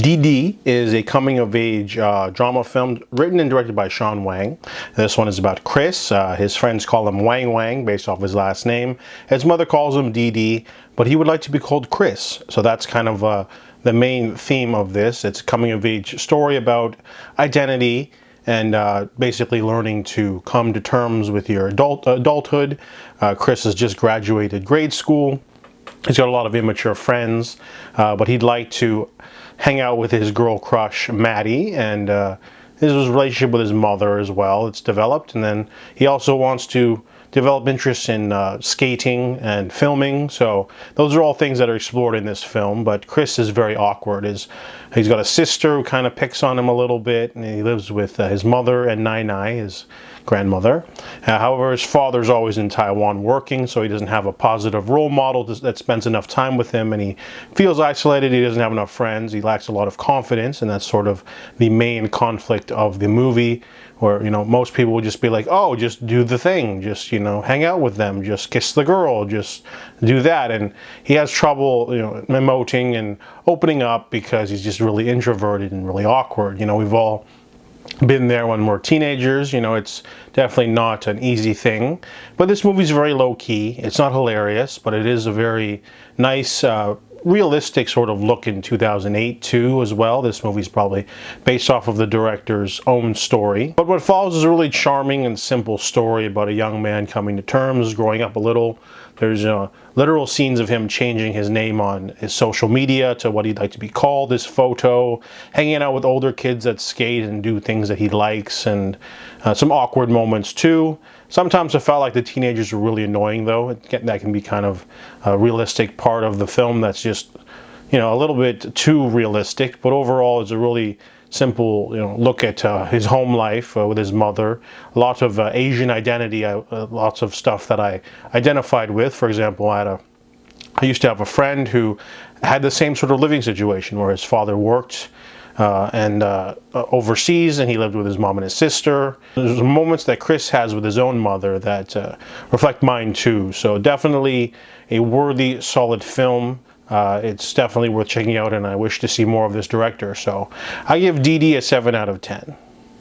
Dìdi is a coming-of-age drama film written and directed by Sean Wang. This one is about Chris. His friends call him Wang Wang based off his last name. His mother calls him Dìdi, but he would like to be called Chris. So that's kind of the main theme of this. It's a coming-of-age story about identity and basically learning to come to terms with your adulthood. Chris has just graduated grade school. He's got a lot of immature friends, but he'd like to hang out with his girl crush, Maddie, and his relationship with his mother as well. It's developed, and then he also wants to develop interest in skating and filming. So those are all things that are explored in this film, but Chris is very awkward. He's got a sister who kind of picks on him a little bit, and he lives with his mother and Nai, his grandmother. However, his father's always in Taiwan working, so he doesn't have a positive role model that spends enough time with him, and he feels isolated. He doesn't have enough friends. He lacks a lot of confidence, and that's sort of the main conflict of the movie, where, you know, most people would just be like, oh, just do the thing, just, you know, hang out with them, just kiss the girl, just do that. And he has trouble, you know, emoting and opening up because he's just really introverted and really awkward. You know, we've all been there when we're teenagers. You know, it's definitely not an easy thing, but this movie's very low-key. It's not hilarious, but it is a very nice realistic sort of look in 2008 too as well. This movie's probably based off of the director's own story, but what follows is a really charming and simple story about a young man coming to terms, growing up a little. There's literal scenes of him changing his name on his social media to what he'd like to be called, his photo, hanging out with older kids that skate and do things that he likes, and some awkward moments too. Sometimes I felt like the teenagers were really annoying, though. That can be kind of a realistic part of the film that's just, you know, a little bit too realistic. But overall, it's a really simple, you know, look at his home life with his mother. Lots of Asian identity, lots of stuff that I identified with. For example, I used to have a friend who had the same sort of living situation where his father worked overseas, and he lived with his mom and his sister. There's moments that Chris has with his own mother that reflect mine too. So definitely a worthy, solid film. It's definitely worth checking out, and I wish to see more of this director. So I give Dìdi a 7 out of 10.